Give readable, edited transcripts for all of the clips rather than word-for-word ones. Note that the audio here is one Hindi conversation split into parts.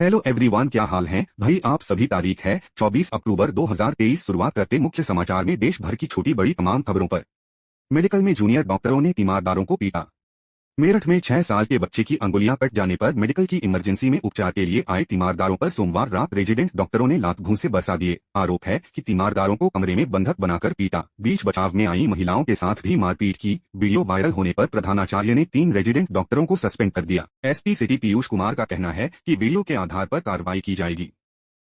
हेलो एवरीवन, क्या हाल है भाई आप सभी। तारीख है 24 अक्टूबर 2023। शुरुआत करते मुख्य समाचार में देश भर की छोटी बड़ी तमाम खबरों पर। मेडिकल में जूनियर डॉक्टरों ने तीमारदारों को पीटा। मेरठ में 6 साल के बच्चे की अंगुलियां कट जाने पर मेडिकल की इमरजेंसी में उपचार के लिए आए तीमारदारों पर सोमवार रात रेजिडेंट डॉक्टरों ने लात घूंसे बरसा दिए। आरोप है कि तीमारदारों को कमरे में बंधक बनाकर पीटा। बीच बचाव में आई महिलाओं के साथ भी मारपीट की। वीडियो वायरल होने पर प्रधानाचार्य ने 3 रेजिडेंट डॉक्टरों को सस्पेंड कर दिया। एसपी सिटी पीयूष कुमार का कहना है कि वीडियो के आधार पर कार्रवाई की जाएगी।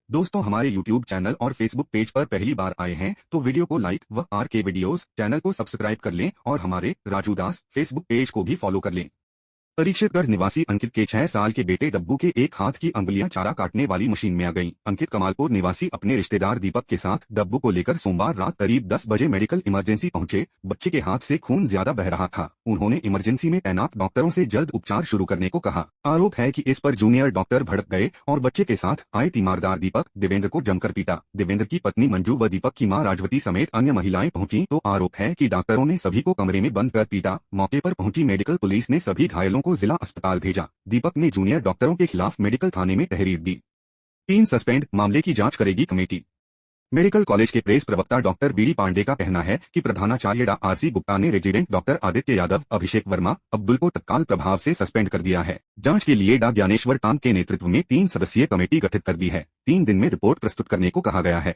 दोस्तों, हमारे यूट्यूब चैनल और फेसबुक पेज पर पहली बार आए हैं तो वीडियो को लाइक व आर के वीडियोस चैनल को सब्सक्राइब कर लें और हमारे राजू दास फेसबुक पेज को भी फॉलो कर लें। परीक्षितगढ़ निवासी अंकित के 6 साल के बेटे डब्बू के एक हाथ की अंगुलियां चारा काटने वाली मशीन में आ गईं। अंकित कमालपुर निवासी अपने रिश्तेदार दीपक के साथ डब्बू को लेकर सोमवार रात करीब 10 बजे मेडिकल इमरजेंसी पहुंचे। बच्चे के हाथ से खून ज्यादा बह रहा था। उन्होंने इमरजेंसी में तैनात डॉक्टरों से जल्द उपचार शुरू करने को कहा। आरोप है कि इस पर जूनियर डॉक्टर भड़क गए और बच्चे के साथ आए तीमारदार दीपक देवेंद्र को जमकर पीटा। देवेंद्र की पत्नी मंजू व दीपक की मां राजवती समेत अन्य महिलाएं पहुंची तो आरोप है कि डॉक्टरों ने सभी को कमरे में बंद कर पीटा। मौके पर पहुंची मेडिकल पुलिस ने सभी घायलों को जिला अस्पताल भेजा। दीपक ने जूनियर डॉक्टरों के खिलाफ मेडिकल थाने में तहरीर दी। 3 सस्पेंड, मामले की जांच करेगी कमेटी। मेडिकल कॉलेज के प्रेस प्रवक्ता डॉक्टर बीडी पांडे का कहना है कि प्रधानाचार्य डा आरसी गुप्ता ने रेजिडेंट डॉक्टर आदित्य यादव, अभिषेक वर्मा, अब्दुल को तत्काल प्रभाव से सस्पेंड कर दिया है। जांच के लिए डा ज्ञानेश्वर टांग के नेतृत्व में 3 सदस्यीय कमेटी गठित कर दी है। 3 दिन में रिपोर्ट प्रस्तुत करने को कहा गया है।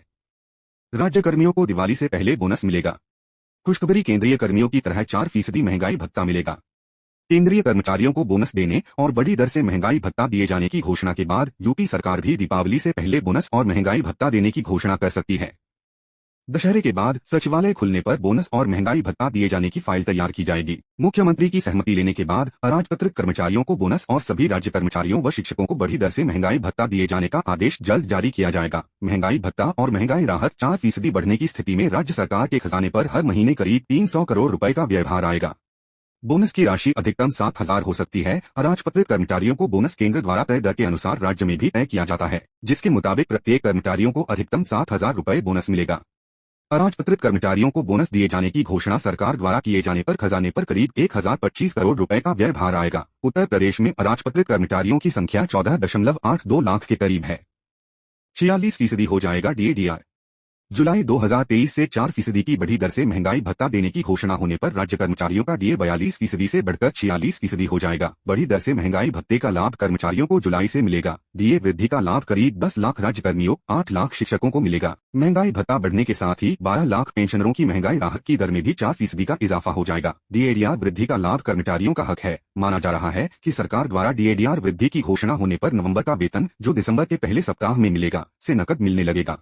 राज्य कर्मियों को दिवाली से पहले बोनस मिलेगा। खुशखबरी, केंद्रीय कर्मियों की तरह 4% महंगाई भत्ता मिलेगा। केंद्रीय कर्मचारियों को बोनस देने और बड़ी दर से महंगाई भत्ता दिए जाने की घोषणा के बाद यूपी सरकार भी दीपावली से पहले बोनस और महंगाई भत्ता देने की घोषणा कर सकती है। दशहरे के बाद सचिवालय खुलने पर बोनस और महंगाई भत्ता दिए जाने की फाइल तैयार की जाएगी। मुख्यमंत्री की सहमति लेने के बाद अराजपत्रित कर्मचारियों को बोनस और सभी राज्य कर्मचारियों व शिक्षकों को बढ़ी दर से महंगाई भत्ता दिए जाने का आदेश जल्द जारी किया जाएगा। महंगाई भत्ता और महंगाई राहत 4% बढ़ने की स्थिति में राज्य सरकार के खजाने पर हर महीने करीब 300 करोड़ रुपए का व्यवहार आएगा। बोनस की राशि अधिकतम 7,000 हो सकती है। अराजपत्रित कर्मचारियों को बोनस केंद्र द्वारा तय दर के अनुसार राज्य में भी तय किया जाता है, जिसके मुताबिक प्रत्येक कर्मचारियों को अधिकतम 7,000 रुपए बोनस मिलेगा। अराजपत्रित कर्मचारियों को बोनस दिए जाने की घोषणा सरकार द्वारा किए जाने पर खजाने पर करीब 1,025 करोड़ रुपए का व्यय भार आएगा। उत्तर प्रदेश में अराजपत्रित कर्मचारियों की संख्या 14.82 लाख के करीब है। 46% हो जाएगा डीएडीआर। जुलाई 2023 से 4% की बढ़ी दर से महंगाई भत्ता देने की घोषणा होने पर राज्य कर्मचारियों का डीए 42% से बढ़कर 46% हो जाएगा। बढ़ी दर से महंगाई भत्ते का लाभ कर्मचारियों को जुलाई से मिलेगा। डीए वृद्धि का लाभ करीब 10 लाख राज्य कर्मियों, 8 लाख शिक्षकों को मिलेगा। महंगाई भत्ता बढ़ने के साथ ही 12 लाख पेंशनरों की महंगाई राहत की दर में भी 4% का इजाफा हो जाएगा। डीएडीआर वृद्धि का लाभ कर्मचारियों का हक है। माना जा रहा है कि सरकार द्वारा डीएडीआर वृद्धि की घोषणा होने पर नवंबर का वेतन, जो दिसंबर के पहले सप्ताह में मिलेगा, से नकद मिलने लगेगा।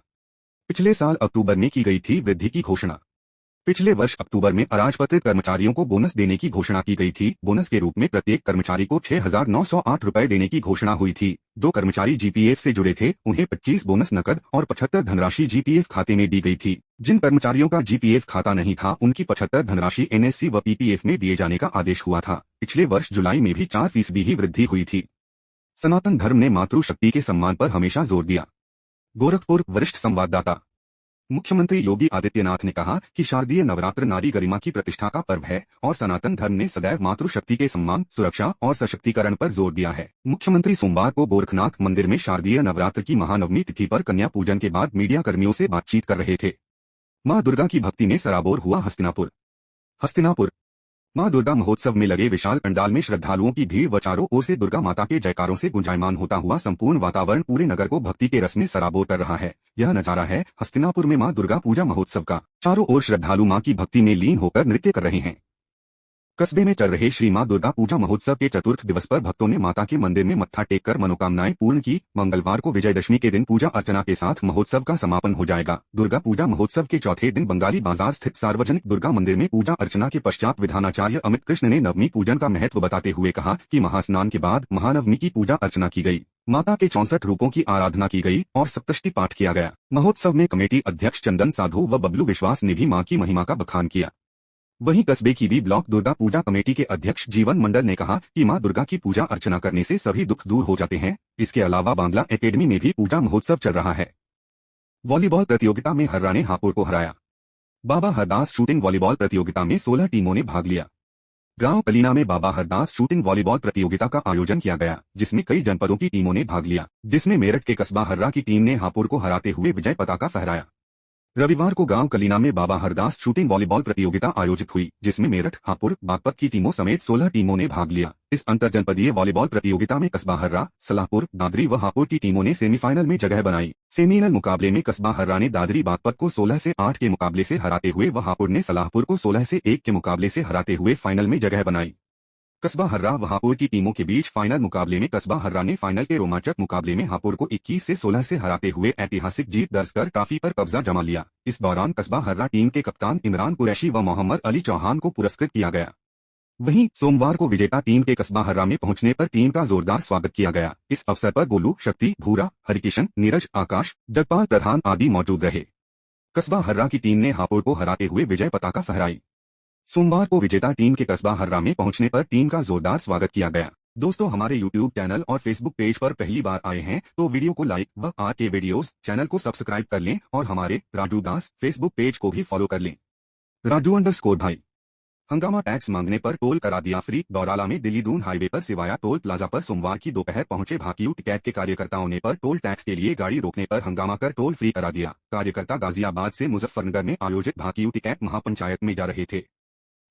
पिछले साल अक्टूबर में की गई थी वृद्धि की घोषणा। पिछले वर्ष अक्टूबर में अराजपत्रित कर्मचारियों को बोनस देने की घोषणा की गई थी। बोनस के रूप में प्रत्येक कर्मचारी को 6,908 रुपए देने की घोषणा हुई थी। जो कर्मचारी जीपीएफ से जुड़े थे उन्हें 25 बोनस नकद और 75 धनराशि जीपीएफ खाते में दी गई थी। जिन कर्मचारियों का जीपीएफ खाता नहीं था उनकी 75 धनराशि एनएससी व पीपीएफ में दिए जाने का आदेश हुआ था। पिछले वर्ष जुलाई में भी 4% ही वृद्धि हुई थी। सनातन धर्म ने मातृशक्ति के सम्मान पर हमेशा जोर दिया। गोरखपुर, वरिष्ठ संवाददाता। मुख्यमंत्री योगी आदित्यनाथ ने कहा कि शारदीय नवरात्र नारी गरिमा की प्रतिष्ठा का पर्व है और सनातन धर्म ने सदैव मातृशक्ति के सम्मान, सुरक्षा और सशक्तिकरण पर जोर दिया है। मुख्यमंत्री सोमवार को गोरखनाथ मंदिर में शारदीय नवरात्र की महानवमी तिथि पर कन्या पूजन के बाद मीडिया कर्मियों से बातचीत कर रहे थे। मां दुर्गा की भक्ति में सराबोर हुआ हस्तिनापुर। मां दुर्गा महोत्सव में लगे विशाल पंडाल में श्रद्धालुओं की भीड़ व चारों ओर से दुर्गा माता के जयकारों से गुंजायमान होता हुआ संपूर्ण वातावरण पूरे नगर को भक्ति के रस में सराबोर कर रहा है। यह नजारा है हस्तिनापुर में मां दुर्गा पूजा महोत्सव का। चारों ओर श्रद्धालु मां की भक्ति में लीन होकर नृत्य कर रहे हैं। कस्बे में चल रहे श्री मां दुर्गा पूजा महोत्सव के चतुर्थ दिवस पर भक्तों ने माता के मंदिर में मत्था टेककर मनोकामनाएं पूर्ण की। मंगलवार को विजयदशमी के दिन पूजा अर्चना के साथ महोत्सव का समापन हो जाएगा। दुर्गा पूजा महोत्सव के चौथे दिन बंगाली बाजार स्थित सार्वजनिक दुर्गा मंदिर में पूजा अर्चना के पश्चात विधानाचार्य अमित कृष्ण ने नवमी पूजन का महत्व बताते हुए कहा कि महास्नान के बाद महानवमी की पूजा अर्चना की गई। माता के 64 रूपों की आराधना की गई और सप्तशती पाठ किया गया। महोत्सव में कमेटी अध्यक्ष चंदन साधु व बबलू विश्वास ने भी मां की महिमा का बखान किया। वहीं कस्बे की B block Durga Puja committee के अध्यक्ष जीवन मंडल ने कहा कि मां दुर्गा की पूजा अर्चना करने से सभी दुख दूर हो जाते हैं। इसके अलावा बांग्ला एकेडमी में भी पूजा महोत्सव चल रहा है। वॉलीबॉल प्रतियोगिता में हर्रा ने हापुड़ को हराया। बाबा हरदास शूटिंग वॉलीबॉल प्रतियोगिता में 16 टीमों ने भाग लिया। गांव कलीना में बाबा हरदास शूटिंग वॉलीबॉल प्रतियोगिता का आयोजन किया गया, जिसमें कई जनपदों की टीमों ने भाग लिया, जिसमें मेरठ के कस्बा हर्रा की टीम ने हापुड़ को हराते हुए विजय पताका फहराया। रविवार को गांव कलीना में बाबा हरदास शूटिंग वॉलीबॉल प्रतियोगिता आयोजित हुई, जिसमें मेरठ, हापुड़, बागपत की टीमों समेत 16 टीमों ने भाग लिया। इस अंतरजनपदीय वॉलीबॉल प्रतियोगिता में कस्बा हर्रा, सलाहपुर, दादरी व हापुड़ की टीमों ने सेमीफाइनल में जगह बनाई। सेमीफाइनल मुकाबले में कस्बा हर्रा ने दादरी बागपत को 16 से 8 के मुकाबले से हराते हुए व हापुड़ ने सलाहपुर को 16 से 1 के मुकाबले से हराते हुए फाइनल में जगह बनाई। कस्बा हर्रा व हापुड़ की टीमों के बीच फाइनल मुकाबले में कस्बा हर्रा ने फाइनल के रोमांचक मुकाबले में हापुड़ को 21 से 16 से हराते हुए ऐतिहासिक जीत दर्ज कर ट्रॉफी पर कब्जा जमा लिया। इस दौरान कस्बा हर्रा टीम के कप्तान इमरान कुरैशी व मोहम्मद अली चौहान को पुरस्कृत किया गया। वहीं सोमवार को विजेता टीम के कस्बा हर्रा में पहुंचने पर टीम का जोरदार स्वागत किया गया। इस अवसर पर गोलू, शक्ति, भूरा, हरिकिशन, नीरज, आकाश, जगपाल प्रधान आदि मौजूद रहे। कस्बा हर्रा की टीम ने हापुड़ को हराते हुए विजय पताका फहराई। सोमवार को विजेता टीम के कस्बा हर्रा में पहुंचने पर टीम का जोरदार स्वागत किया गया। दोस्तों, हमारे YouTube चैनल और Facebook पेज पर पहली बार आए हैं तो वीडियो को लाइक व आज के वीडियोस चैनल को सब्सक्राइब कर लें और हमारे राजू दास Facebook पेज को भी फॉलो कर लें। राजू_भाई। हंगामा टैक्स मांगने पर टोल करा दिया फ्री। दौराला में दिल्ली दून हाईवे पर सिवाया टोल प्लाजा पर सोमवार की दोपहर पहुंचे भाकियू टिकैत के कार्यकर्ताओं ने पर टोल टैक्स के लिए गाड़ी रोकने पर हंगामा कर टोल फ्री करा दिया। कार्यकर्ता गाजियाबाद से मुजफ्फरनगर में आयोजित भाकियू टिकैत महापंचायत में जा रहे थे।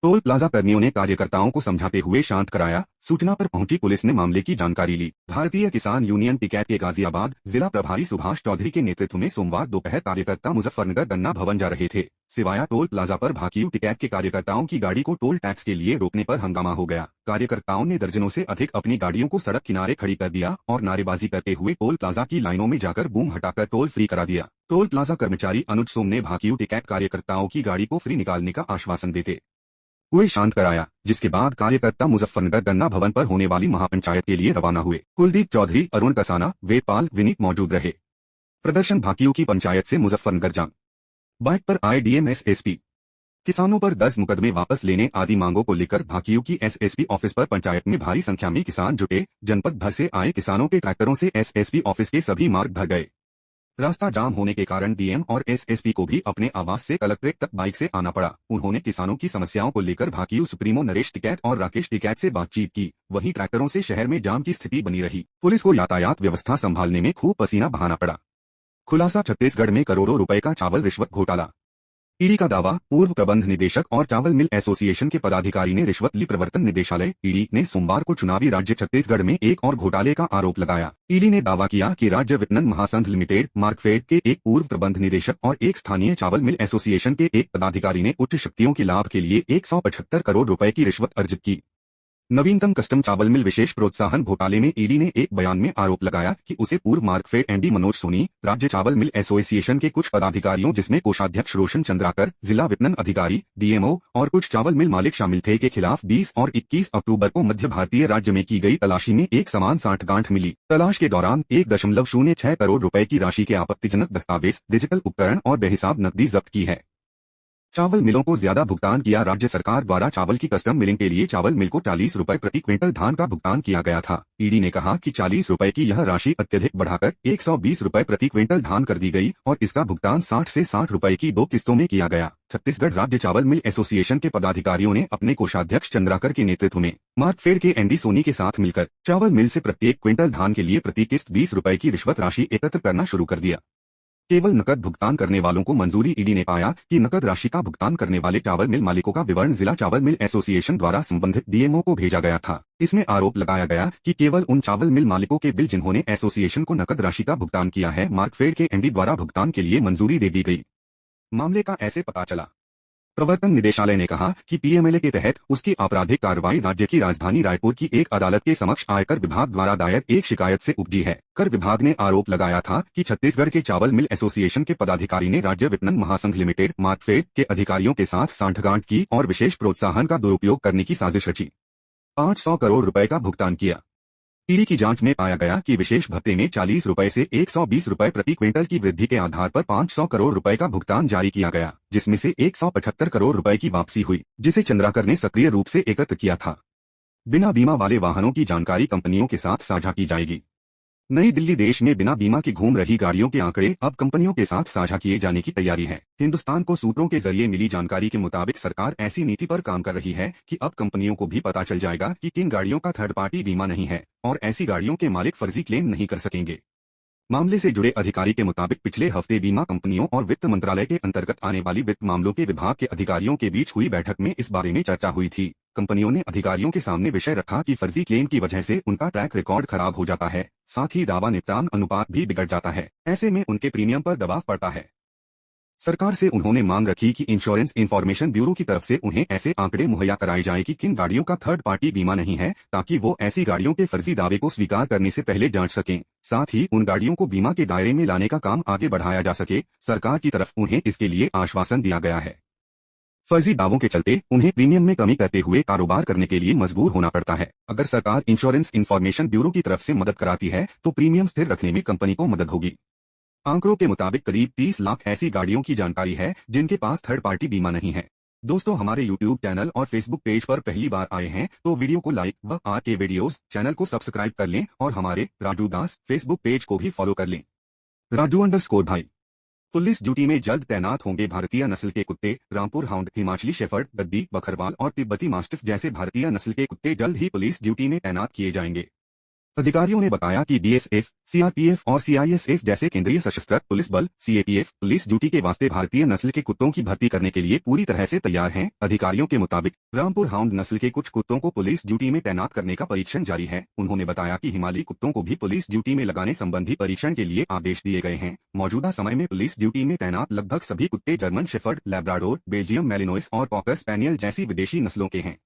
टोल प्लाजा कर्मियों ने कार्यकर्ताओं को समझाते हुए शांत कराया। सूचना पर पहुंची पुलिस ने मामले की जानकारी ली। भारतीय किसान यूनियन टिकैत के गाजियाबाद जिला प्रभारी सुभाष चौधरी के नेतृत्व में सोमवार दोपहर कार्यकर्ता मुजफ्फरनगर गन्ना भवन जा रहे थे। सिवाया टोल प्लाजा पर भाकियू टिकैत के कार्यकर्ताओं की गाड़ी को टोल टैक्स के लिए रोकने पर हंगामा हो गया। कार्यकर्ताओं ने दर्जनों से अधिक अपनी गाड़ियों को सड़क किनारे खड़ी कर दिया और नारेबाजी करते हुए टोल प्लाजा की लाइनों में जाकर बूम हटाकर टोल फ्री करा दिया। टोल प्लाजा कर्मचारी अनुज सोम ने भाकियू टिकैत कार्यकर्ताओं की गाड़ी को फ्री निकालने का आश्वासन देते हुए शांत कराया, जिसके बाद कार्यकर्ता मुजफ्फरनगर गन्ना भवन पर होने वाली महापंचायत के लिए रवाना हुए। कुलदीप चौधरी, अरुण कसाना, वेदपाल, विनीत मौजूद रहे। प्रदर्शन भाकियू की पंचायत से मुजफ्फरनगर जांग। बाइक पर आए डीएम एसएसपी। किसानों पर 10 मुकदमे वापस लेने आदि मांगों को लेकर भाकियू की एसएसपी ऑफिस पर पंचायत में भारी संख्या में किसान जुटे। जनपद भर से आए किसानों के ट्रैक्टरों से एसएसपी ऑफिस के सभी मार्ग भर गए। रास्ता जाम होने के कारण डीएम और एसएसपी को भी अपने आवास से कलेक्ट्रेट तक बाइक से आना पड़ा। उन्होंने किसानों की समस्याओं को लेकर भाकियू सुप्रीमो नरेश टिकैत और राकेश टिकैत से बातचीत की। वहीं ट्रैक्टरों से शहर में जाम की स्थिति बनी रही। पुलिस को यातायात व्यवस्था संभालने में खूब पसीना बहाना पड़ा। खुलासा, छत्तीसगढ़ में करोड़ों रुपए का चावल रिश्वत घोटाला। ईडी का दावा। पूर्व प्रबंध निदेशक और चावल मिल एसोसिएशन के पदाधिकारी ने रिश्वत ली। प्रवर्तन निदेशालय ईडी ने सोमवार को चुनावी राज्य छत्तीसगढ़ में एक और घोटाले का आरोप लगाया। ईडी ने दावा किया कि राज्य विपणन महासंघ लिमिटेड मार्कफेड के एक पूर्व प्रबंध निदेशक और एक स्थानीय चावल मिल एसोसिएशन के एक पदाधिकारी ने उच्च शक्तियों के लाभ के लिए 175 करोड़ रुपए की रिश्वत अर्जित की। नवीनतम कस्टम चावल मिल विशेष प्रोत्साहन घोटाले में ईडी ने एक बयान में आरोप लगाया कि उसे पूर्व मार्कफेड एमडी मनोज सोनी, राज्य चावल मिल एसोसिएशन के कुछ पदाधिकारियों जिसमें कोषाध्यक्ष रोशन चंद्राकर, जिला विपणन अधिकारी, डीएमओ और कुछ चावल मिल मालिक शामिल थे, के खिलाफ 20 और 21 अक्टूबर को मध्य भारतीय राज्य में की गई तलाशी में एक समान साठगांठ मिली। तलाश के दौरान 1.06 करोड़ रुपए की राशि के आपत्तिजनक दस्तावेज, डिजिटल उपकरण और बेहिसाब नकदी जब्त की है। चावल मिलों को ज्यादा भुगतान किया। राज्य सरकार द्वारा चावल की कस्टम मिलिंग के लिए चावल मिल को 40 रुपए प्रति क्विंटल धान का भुगतान किया गया था। ईडी ने कहा कि 40 रुपए की यह राशि अत्यधिक बढ़ाकर 120 रुपए प्रति क्विंटल धान कर दी गई और इसका भुगतान 60 से 60 रुपए की 2 किस्तों में किया गया। छत्तीसगढ़ राज्य चावल मिल एसोसिएशन के पदाधिकारियों ने अपने कोषाध्यक्ष चंद्राकर के नेतृत्व में मार्कफेड के एमडी सोनी के साथ मिलकर चावल मिल से प्रत्येक क्विंटल धान के लिए प्रति किस्त 20 रुपए की रिश्वत राशि एकत्र करना शुरू कर दिया। केवल नकद भुगतान करने वालों को मंजूरी। ईडी ने पाया कि नकद राशि का भुगतान करने वाले चावल मिल मालिकों का विवरण जिला चावल मिल एसोसिएशन द्वारा संबंधित डीएमओ को भेजा गया था। इसमें आरोप लगाया गया कि केवल उन चावल मिल मालिकों के बिल जिन्होंने एसोसिएशन को नकद राशि का भुगतान किया है, मार्कफेड के एमडी द्वारा भुगतान के लिए मंजूरी दे दी गई। मामले का ऐसे पता चला। प्रवर्तन निदेशालय ने कहा कि पीएमएलए के तहत उसकी आपराधिक कार्रवाई राज्य की राजधानी रायपुर की एक अदालत के समक्ष आयकर विभाग द्वारा दायर एक शिकायत से उपजी है। कर विभाग ने आरोप लगाया था कि छत्तीसगढ़ के चावल मिल एसोसिएशन के पदाधिकारी ने राज्य विपणन महासंघ लिमिटेड मार्कफेड के अधिकारियों के साथ सांठगांठ की और विशेष प्रोत्साहन का दुरुपयोग करने की साजिश रची। 500 करोड़ रुपए का भुगतान किया। ईडी की जांच में पाया गया कि विशेष भत्ते में 40 रुपए से 120 रुपए प्रति क्विंटल की वृद्धि के आधार पर 500 करोड़ रुपए का भुगतान जारी किया गया, जिसमें से 175 करोड़ रुपए की वापसी हुई, जिसे चंद्राकर ने सक्रिय रूप से एकत्र किया था। बिना बीमा वाले वाहनों की जानकारी कंपनियों के साथ साझा की जाएगी। नई दिल्ली देश में बिना बीमा के घूम रही गाड़ियों के आंकड़े अब कंपनियों के साथ साझा किए जाने की तैयारी है। हिंदुस्तान को सूत्रों के जरिए मिली जानकारी के मुताबिक सरकार ऐसी नीति पर काम कर रही है कि अब कंपनियों को भी पता चल जाएगा कि किन गाड़ियों का थर्ड पार्टी बीमा नहीं है और ऐसी गाड़ियों के मालिक फर्जी क्लेम नहीं कर सकेंगे। मामले से जुड़े अधिकारी के मुताबिक पिछले हफ्ते बीमा कंपनियों और वित्त मंत्रालय के अंतर्गत आने वाली वित्त मामलों के विभाग के अधिकारियों के बीच हुई बैठक में इस बारे में चर्चा हुई थी। कंपनियों ने अधिकारियों के सामने विषय रखा कि फर्जी क्लेम की वजह से उनका ट्रैक रिकॉर्ड खराब हो जाता है, साथ ही दावा निपटान अनुपात भी बिगड़ जाता है। ऐसे में उनके प्रीमियम पर दबाव पड़ता है। सरकार से उन्होंने मांग रखी कि इंश्योरेंस इंफॉर्मेशन ब्यूरो की तरफ से उन्हें ऐसे आंकड़े मुहैया कराए जाएं कि किन गाड़ियों का थर्ड पार्टी बीमा नहीं है, ताकि वो ऐसी गाड़ियों के फर्जी दावे को स्वीकार करने से पहले जांच सकें। साथ ही उन गाड़ियों को बीमा के दायरे में लाने का काम आगे बढ़ाया जा सके। सरकार की तरफ उन्हें इसके लिए आश्वासन दिया गया है। फर्जी दावों के चलते उन्हें प्रीमियम में कमी करते हुए कारोबार करने के लिए मजबूर होना पड़ता है। अगर सरकार इंश्योरेंस इंफॉर्मेशन ब्यूरो की तरफ से मदद कराती है तो प्रीमियम स्थिर रखने में कंपनी को मदद होगी। आंकड़ों के मुताबिक करीब 30 लाख ऐसी गाड़ियों की जानकारी है जिनके पास थर्ड पार्टी बीमा नहीं है। दोस्तों, हमारे YouTube चैनल और Facebook पेज पर पहली बार आए हैं तो वीडियो को लाइक व आर के वीडियोस चैनल को सब्सक्राइब कर लें और हमारे राजू दास Facebook पेज को भी फॉलो कर लें। राजू_भाई। पुलिस ड्यूटी में जल्द तैनात होंगे भारतीय नस्ल के कुत्ते। रामपुर हाउंड, हिमाचली शेफर्ड, गद्दी, बकरवाल और तिब्बती मास्टिफ जैसे भारतीय नस्ल के कुत्ते जल्द ही पुलिस ड्यूटी में तैनात किए जाएंगे। अधिकारियों ने बताया कि BSF, CRPF और CISF जैसे केंद्रीय सशस्त्र पुलिस बल CAPF पुलिस ड्यूटी के वास्ते भारतीय नस्ल के कुत्तों की भर्ती करने के लिए पूरी तरह से तैयार हैं। अधिकारियों के मुताबिक रामपुर हाउंड नस्ल के कुछ कुत्तों को पुलिस ड्यूटी में तैनात करने का परीक्षण जारी है। उन्होंने बताया कि हिमालयी कुत्तों को भी पुलिस ड्यूटी में लगाने संबंधी परीक्षण के लिए आदेश दिए गए हैं। मौजूदा समय में पुलिस ड्यूटी में तैनात लगभग सभी कुत्ते German shepherd, Labrador, Belgium Malinois और कॉकर स्पैनियल जैसी विदेशी नस्लों के हैं।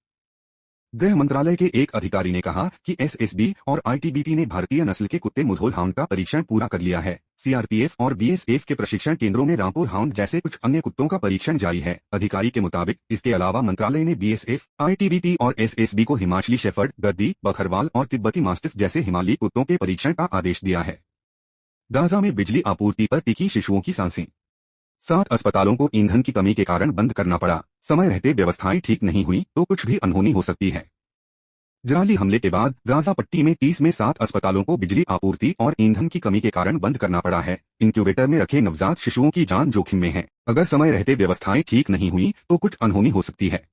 गृह मंत्रालय के एक अधिकारी ने कहा कि SSB और ITBP ने भारतीय नस्ल के कुत्ते मुधोल हाउंड का परीक्षण पूरा कर लिया है। CRPF और BSF के प्रशिक्षण केंद्रों में रामपुर हाउंड जैसे कुछ अन्य कुत्तों का परीक्षण जारी है। अधिकारी के मुताबिक इसके अलावा मंत्रालय ने BSF, ITBP और SSB को हिमाचली शेफर्ड, गद्दी, बकरवाल और तिब्बती मास्टिफ जैसे हिमालयी कुत्तों के परीक्षण का आदेश दिया है। गाजा में बिजली आपूर्ति पर टिकी शिशुओं की सांसें। 7 अस्पतालों को ईंधन की कमी के कारण बंद करना पड़ा। समय रहते व्यवस्थाएं ठीक नहीं हुई तो कुछ भी अनहोनी हो सकती है। इजरायली हमले के बाद गाजा पट्टी में 30 में 7 अस्पतालों को बिजली आपूर्ति और ईंधन की कमी के कारण बंद करना पड़ा है। इंक्यूबेटर में रखे नवजात शिशुओं की जान जोखिम में है। अगर समय रहते व्यवस्थाएं ठीक नहीं हुई तो कुछ अनहोनी हो सकती है।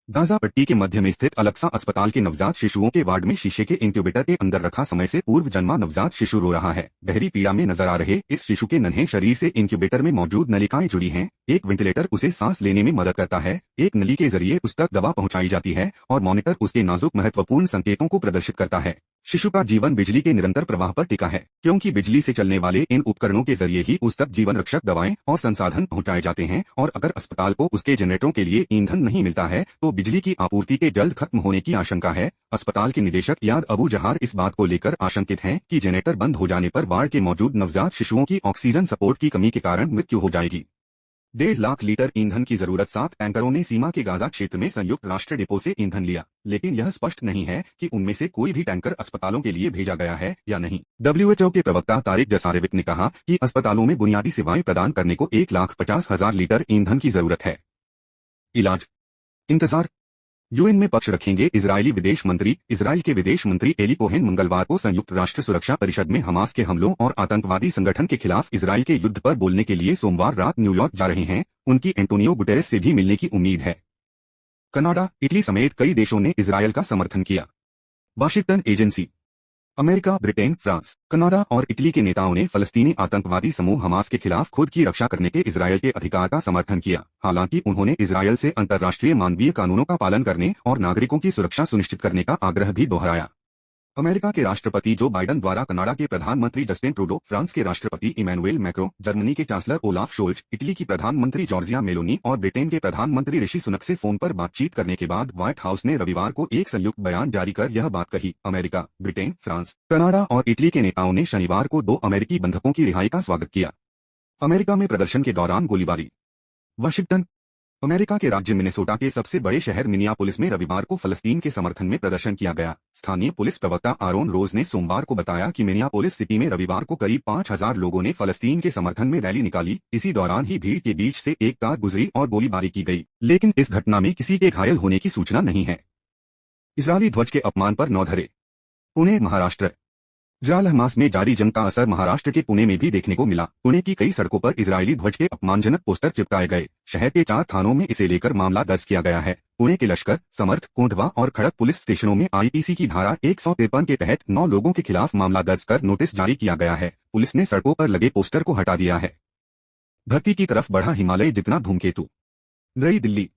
गाजा पट्टी के मध्य में स्थित अलक्सा अस्पताल के नवजात शिशुओं के वार्ड में शीशे के इंक्यूबेटर के अंदर रखा समय से पूर्व जन्मा नवजात शिशु रो रहा है। गहरी पीड़ा में नजर आ रहे इस शिशु के नन्हे शरीर से इंक्यूबेटर में मौजूद नलिकाएं जुड़ी हैं। एक वेंटिलेटर उसे सांस लेने में मदद करता है। एक नली के जरिए उस तक दवा पहुंचाई जाती है और मॉनिटर उसके नाजुक महत्वपूर्ण संकेतों को प्रदर्शित करता है। शिशु का जीवन बिजली के निरंतर प्रवाह पर टिका है, क्योंकि बिजली से चलने वाले इन उपकरणों के जरिए ही उस तक जीवन रक्षक दवाएं और संसाधन पहुंचाए जाते हैं। और अगर अस्पताल को उसके जनरेटरों के लिए ईंधन नहीं मिलता है तो बिजली की आपूर्ति के जल्द खत्म होने की आशंका है। अस्पताल के निदेशक याद अबू जहार इस बात को लेकर आशंकित हैं कि जनरेटर बंद हो जाने पर वार्ड के मौजूद नवजात शिशुओं की ऑक्सीजन सपोर्ट की कमी के कारण मृत्यु हो जाएगी। 1.5 लाख लीटर ईंधन की जरूरत। 7 टैंकरों ने सीमा के गाजा क्षेत्र में संयुक्त राष्ट्र डिपो से ईंधन लिया, लेकिन यह स्पष्ट नहीं है कि उनमें से कोई भी टैंकर अस्पतालों के लिए भेजा गया है या नहीं। WHO के प्रवक्ता तारिक जसारेविक ने कहा कि अस्पतालों में बुनियादी सेवाएं प्रदान करने को 1,50,000 लीटर ईंधन की जरूरत है। इलाज, इंतजार। UN में पक्ष रखेंगे इजरायली विदेश मंत्री। इजरायल के विदेश मंत्री एली कोहेन मंगलवार को संयुक्त राष्ट्र सुरक्षा परिषद में हमास के हमलों और आतंकवादी संगठन के खिलाफ इजरायल के युद्ध पर बोलने के लिए सोमवार रात न्यूयॉर्क जा रहे हैं। उनकी एंटोनियो गुटेरेस से भी मिलने की उम्मीद है। कनाडा, इटली समेत कई देशों ने इजरायल का समर्थन किया। Washington agency. America, Britain, France, Canada और इटली के नेताओं ने फलस्तीनी आतंकवादी समूह हमास के खिलाफ खुद की रक्षा करने के इजरायल के अधिकार का समर्थन किया। हालांकि उन्होंने इजरायल से अंतर्राष्ट्रीय मानवीय कानूनों का पालन करने और नागरिकों की सुरक्षा सुनिश्चित करने का आग्रह भी दोहराया। अमेरिका के राष्ट्रपति जो बाइडन द्वारा कनाडा के प्रधानमंत्री जस्टिन ट्रूडो, फ्रांस के राष्ट्रपति इमैनुएल मैक्रों, जर्मनी के चांसलर ओलाफ शोल्ज, इटली की प्रधानमंत्री जॉर्जिया मेलोनी और ब्रिटेन के प्रधानमंत्री ऋषि सुनक से फोन पर बातचीत करने के बाद व्हाइट हाउस ने रविवार को एक संयुक्त बयान जारी कर यह बात कही। अमेरिका, ब्रिटेन, फ्रांस, कनाडा और इटली के नेताओं ने शनिवार को 2 अमेरिकी बंधकों की रिहाई का स्वागत किया। अमेरिका में प्रदर्शन के दौरान गोलीबारी। वाशिंगटन। अमेरिका के राज्य मिनेसोटा के सबसे बड़े शहर मिनियापोलिस में रविवार को फलस्तीन के समर्थन में प्रदर्शन किया गया। स्थानीय पुलिस प्रवक्ता आरोन रोज ने सोमवार को बताया कि मिनियापोलिस सिटी में रविवार को करीब 5,000 लोगों ने फलस्तीन के समर्थन में रैली निकाली। इसी दौरान ही भीड़ के बीच से एक कार गुजरी और गोलीबारी की गई, लेकिन इस घटना में किसी के घायल होने की सूचना नहीं है। इजरायली ध्वज के अपमान पर 9 धरे। पुणे, महाराष्ट्र। ज़ाल हमास में जारी जंग का असर महाराष्ट्र के पुणे में भी देखने को मिला। पुणे की कई सड़कों पर इजरायली ध्वज के अपमानजनक पोस्टर चिपकाए गए। शहर के 4 थानों में इसे लेकर मामला दर्ज किया गया है। पुणे के लश्कर, समर्थ, कोंढवा और खड़क पुलिस स्टेशनों में आईपीसी की धारा 153 के तहत 9 लोगों के खिलाफ मामला दर्ज कर नोटिस जारी किया गया है। पुलिस ने सड़कों पर लगे पोस्टर को हटा दिया है। धरती की तरफ बढ़ा हिमालय जितना धूमकेतु। नई दिल्ली।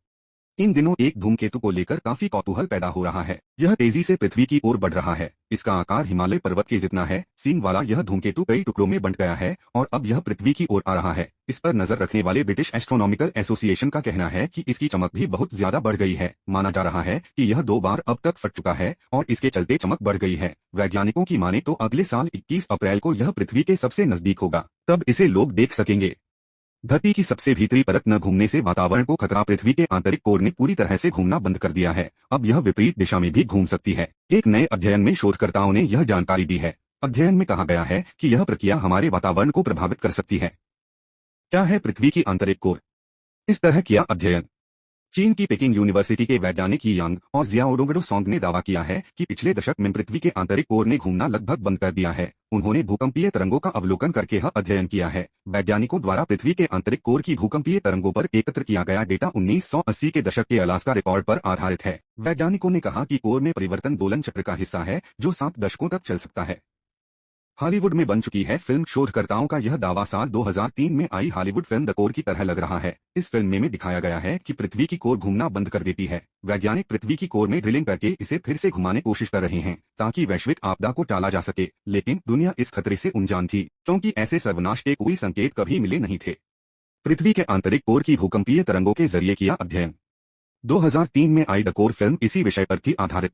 इन दिनों एक धूमकेतु को लेकर काफी कौतूहल पैदा हो रहा है। यह तेजी से पृथ्वी की ओर बढ़ रहा है। इसका आकार हिमालय पर्वत के जितना है। सींग वाला यह धूमकेतु कई टुकड़ों में बंट गया है और अब यह पृथ्वी की ओर आ रहा है। इस पर नजर रखने वाले ब्रिटिश एस्ट्रोनॉमिकल एसोसिएशन का कहना है कि इसकी चमक भी बहुत ज्यादा बढ़ गई है। माना जा रहा है कि यह 2 बार अब तक फट चुका है और इसके चलते चमक बढ़ गई है। वैज्ञानिकों की माने तो अगले साल 21 अप्रैल को यह पृथ्वी के सबसे नजदीक होगा। तब इसे लोग देख सकेंगे। धरती की सबसे भीतरी परत न घूमने से वातावरण को खतरा। पृथ्वी के आंतरिक कोर ने पूरी तरह से घूमना बंद कर दिया है। अब यह विपरीत दिशा में भी घूम सकती है। एक नए अध्ययन में शोधकर्ताओं ने यह जानकारी दी है। अध्ययन में कहा गया है कि यह प्रक्रिया हमारे वातावरण को प्रभावित कर सकती है। क्या है पृथ्वी की आंतरिक कोर? इस तरह किया अध्ययन। चीन की पेकिंग यूनिवर्सिटी के वैज्ञानिक यांग और जियाओडोंगडो सोंग ने दावा किया है कि पिछले दशक में पृथ्वी के आंतरिक कोर ने घूमना लगभग बंद कर दिया है। उन्होंने भूकंपीय तरंगों का अवलोकन करके यह अध्ययन किया है। वैज्ञानिकों द्वारा पृथ्वी के आंतरिक कोर की भूकंपीय तरंगों पर एकत्र किया गया डेटा 1980 के दशक के अलास्का रिकॉर्ड पर आधारित है। वैज्ञानिकों ने कहा कि कोर में परिवर्तन दोलन चक्र का हिस्सा है जो 7 दशकों तक चल सकता है। हॉलीवुड में बन चुकी है फिल्म। शोधकर्ताओं का यह दावा साल 2003 में आई हॉलीवुड फिल्म द कोर की तरह लग रहा है। इस फिल्म में दिखाया गया है कि पृथ्वी की कोर घूमना बंद कर देती है। वैज्ञानिक पृथ्वी की कोर में ड्रिलिंग करके इसे फिर से घुमाने की कोशिश कर रहे हैं ताकि वैश्विक आपदा को टाला जा सके। लेकिन दुनिया इस खतरे से अनजान थी क्योंकि ऐसे सर्वनाश के कोई संकेत कभी मिले नहीं थे। पृथ्वी के आंतरिक कोर की भूकंपीय तरंगों के जरिए किया अध्ययन। 2003 में आई द कोर फिल्म इसी विषय पर थी आधारित।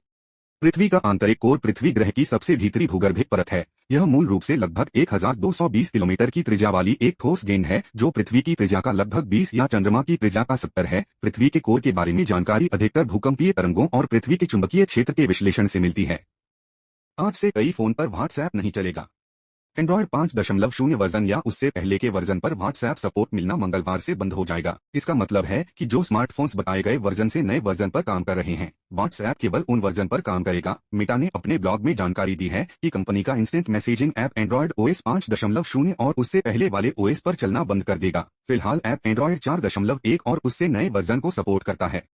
पृथ्वी का आंतरिक कोर पृथ्वी ग्रह की सबसे भीतरी भूगर्भिक परत है। यह मूल रूप से लगभग 1220 किलोमीटर की त्रिज्या वाली एक ठोस गेंद है जो पृथ्वी की त्रिज्या का लगभग 20 या चंद्रमा की त्रिज्या का 70 है। पृथ्वी के कोर के बारे में जानकारी अधिकतर भूकंपीय तरंगों और पृथ्वी के चुंबकीय क्षेत्र के विश्लेषण से मिलती है। आज से कई फोन पर व्हाट्सएप नहीं चलेगा। एंड्रॉयड 5.0 वर्जन या उससे पहले के वर्जन पर व्हाट्सएप सपोर्ट मिलना मंगलवार से बंद हो जाएगा। इसका मतलब है कि जो स्मार्टफोन्स बताए गए वर्जन से नए वर्जन पर काम कर रहे हैं, व्हाट्सएप केवल उन वर्जन पर काम करेगा। मेटा ने अपने ब्लॉग में जानकारी दी है कि कंपनी का instant messaging app Android OS 5.0 और उससे पहले वाले OS पर चलना बंद कर देगा। फिलहाल ऐप एंड्रॉयड 4.1 और उससे नए वर्जन को सपोर्ट करता है।